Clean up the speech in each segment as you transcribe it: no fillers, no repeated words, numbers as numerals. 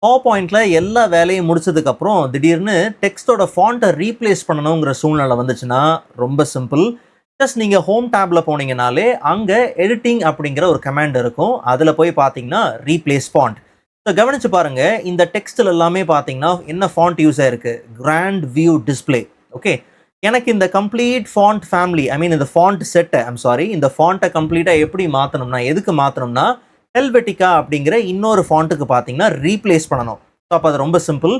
Power பாயிண்ட்ல எல்லா வேலையும் முடிச்சதுக்கப்புறம் திடீர்னு டெக்ஸ்டோட ஃபாண்ட்டை ரீப்ளேஸ் பண்ணணுங்கிற சூழ்நிலை வந்துச்சுன்னா ரொம்ப சிம்பிள். ஜஸ்ட் நீங்கள் ஹோம் டேப்பில் போனீங்கனாலே அங்கே எடிட்டிங் அப்படிங்கிற ஒரு கமாண்ட் இருக்கும். அதில் போய் பார்த்தீங்கன்னா ரீப்ளேஸ் ஃபாண்ட். ஸோ கவனிச்சு பாருங்க, இந்த டெக்ஸ்டில் எல்லாமே பார்த்தீங்கன்னா என்ன ஃபாண்ட் யூஸ் ஆயிருக்கு, கிராண்ட் வியூ டிஸ்பிளே. ஓகே, எனக்கு இந்த கம்ப்ளீட் ஃபாண்ட் ஃபேமிலி, ஐ மீன் இந்த ஃபாண்ட் செட்டை, இந்த ஃபாண்ட்டை கம்ப்ளீட்டாக எப்படி மாற்றணும்னா, எதுக்கு மாற்றணும்னா ஹெல்வெட்டிகா அப்படிங்கிற இன்னொரு ஃபாண்ட்டுக்கு பார்த்தீங்கன்னா ரீப்ளேஸ் பண்ணணும். ஸோ அப்போ அது ரொம்ப சிம்பிள்.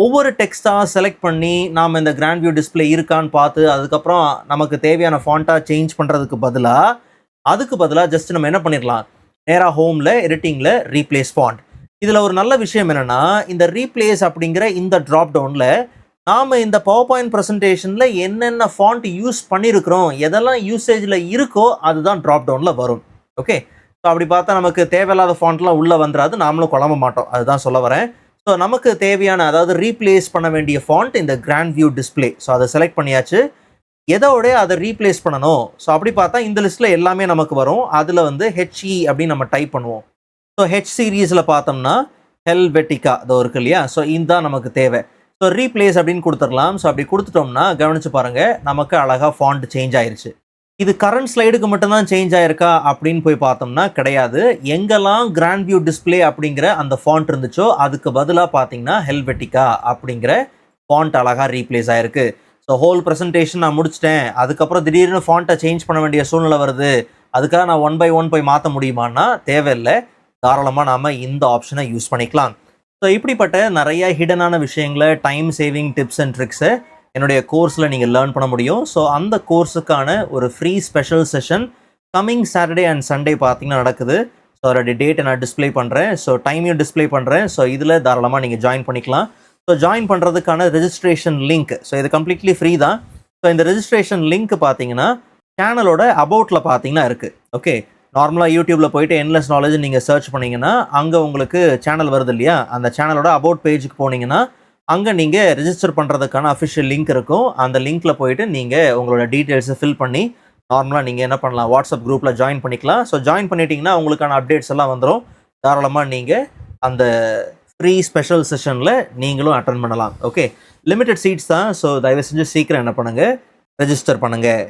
ஒவ்வொரு டெக்ஸ்ட்டாக செலக்ட் பண்ணி நாம் இந்த கிராண்ட் வியூ டிஸ்பிளே இருக்கான்னு பார்த்து அதுக்கப்புறம் நமக்கு தேவையான ஃபாண்ட்டாக சேஞ்ச் பண்ணுறதுக்கு பதிலாக ஜஸ்ட் நம்ம என்ன பண்ணிடலாம், நேராக ஹோமில் எடிட்டிங்கில் ரீப்ளேஸ் ஃபாண்ட். இதில் ஒரு நல்ல விஷயம் என்னென்னா, இந்த ரீப்ளேஸ் அப்படிங்கிற இந்த ட்ராப் டவுனில் நாம் இந்த பவர் பாயிண்ட் ப்ரெசன்டேஷனில் என்னென்ன ஃபாண்ட் யூஸ் பண்ணியிருக்கிறோம், எதெல்லாம் யூசேஜில் இருக்கோ அதுதான் ட்ராப் டவுனில் வரும். ஓகே, ஸோ அப்படி பார்த்தா நமக்கு தேவையில்லாத ஃபாண்ட்லாம் உள்ளே வந்துடாது, நாமளும் குழம்ப மாட்டோம், அதுதான் சொல்ல வரேன். ஸோ நமக்கு தேவையான, அதாவது ரீப்ளேஸ் பண்ண வேண்டிய ஃபாண்ட் இந்த கிராண்ட் வியூ டிஸ்பிளே. ஸோ அதை செலக்ட் பண்ணியாச்சு. எதோட அதை ரீப்ளேஸ் பண்ணணும், ஸோ அப்படி பார்த்தா இந்த லிஸ்ட்டில் எல்லாமே நமக்கு வரும். அதில் வந்து HE அப்படின்னு நம்ம டைப் பண்ணுவோம். ஸோ H சீரீஸில் பார்த்தோம்னா ஹெல்வெட்டிகா இதோ இருக்கு இல்லையா, ஸோ இதுதான் நமக்கு தேவை. ஸோ ரீப்ளேஸ் அப்படின்னு கொடுத்துடலாம். ஸோ அப்படி கொடுத்துட்டோம்னா கவனிச்சு பாருங்கள், நமக்கு அழகாக ஃபாண்ட் சேஞ்ச் ஆயிருச்சு. இது கரண்ட் ஸ்லைடுக்கு மட்டும்தான் சேஞ்ச் ஆயிருக்கா அப்படின்னு போய் பார்த்தோம்னா கிடையாது. எங்கெல்லாம் கிராண்ட் வியூ டிஸ்பிளே அப்படிங்கிற அந்த ஃபாண்ட் இருந்துச்சோ அதுக்கு பதிலாக பார்த்தீங்கன்னா ஹெல்வெட்டிகா அப்படிங்கிற ஃபாண்ட் அழகாக ரீப்ளேஸ் ஆயிருக்கு. ஸோ ஹோல் ப்ரெசன்டேஷன் நான் முடிச்சிட்டேன், அதுக்கப்புறம் திடீர்னு ஃபாண்ட்டை சேஞ்ச் பண்ண வேண்டிய சூழ்நிலை வருது, அதுக்காக நான் 1 by 1 போய் மாற்ற முடியுமான்னா தேவையில்லை, தாராளமாக நாம் இந்த ஆப்ஷனை யூஸ் பண்ணிக்கலாம். ஸோ இப்படிப்பட்ட நிறைய ஹிடனான விஷயங்களை, டைம் சேவிங் டிப்ஸ் அண்ட் ட்ரிக்ஸை என்னுடைய கோர்ஸில் நீங்கள் லேர்ன் பண்ண முடியும். ஸோ அந்த கோர்ஸுக்கான ஒரு free special session coming Saturday and Sunday பார்த்தீங்கன்னா நடக்குது. ஸோ அதோடைய டேட்டை நான் டிஸ்பிளே பண்ணுறேன், ஸோ டைமையும் டிஸ்பிளே பண்ணுறேன். ஸோ இதில் தாராளமாக நீங்கள் ஜாயின் பண்ணிக்கலாம். ஸோ ஜாயின் பண்ணுறதுக்கான ரெஜிஸ்ட்ரேஷன் லிங்க், ஸோ இது கம்ப்ளீட்லி ஃப்ரீ தான். ஸோ இந்த ரெஜிஸ்ட்ரேஷன் லிங்க் பார்த்தீங்கன்னா சேனலோட அபவுட்டில் பார்த்தீங்கன்னா இருக்குது. ஓகே, நார்மலாக யூடியூப்பில் போயிட்டு என்லெஸ் நாலேஜ் நீங்கள் சர்ச் பண்ணிங்கன்னா அங்கே உங்களுக்கு சேனல் வருது இல்லையா, அந்த சேனலோட அபவுட் பேஜுக்கு போனீங்கன்னா அங்கே நீங்கள் ரெஜிஸ்டர் பண்ணுறதுக்கான அஃபிஷியல் லிங்க் இருக்கும். அந்த லிங்க்கில் போயிட்டு நீங்கள் உங்களோட டீட்டெயில்ஸை ஃபில் பண்ணி நார்மலாக நீங்கள் என்ன பண்ணலாம், வாட்ஸ்அப் குரூப்பில் ஜாயின் பண்ணிக்கலாம். ஸோ ஜாயின் பண்ணிட்டீங்கன்னா உங்களுக்கான அப்டேட்ஸ் எல்லாம் வந்துடும். தாராளமாக நீங்கள் அந்த ஃப்ரீ ஸ்பெஷல் செஷனில் நீங்களும் அட்டன் பண்ணலாம். ஓகே, லிமிட்டட் சீட்ஸ் தான். ஸோ தயவு செஞ்சு சீக்கிரம் என்ன பண்ணுங்கள், ரெஜிஸ்டர் பண்ணுங்கள்.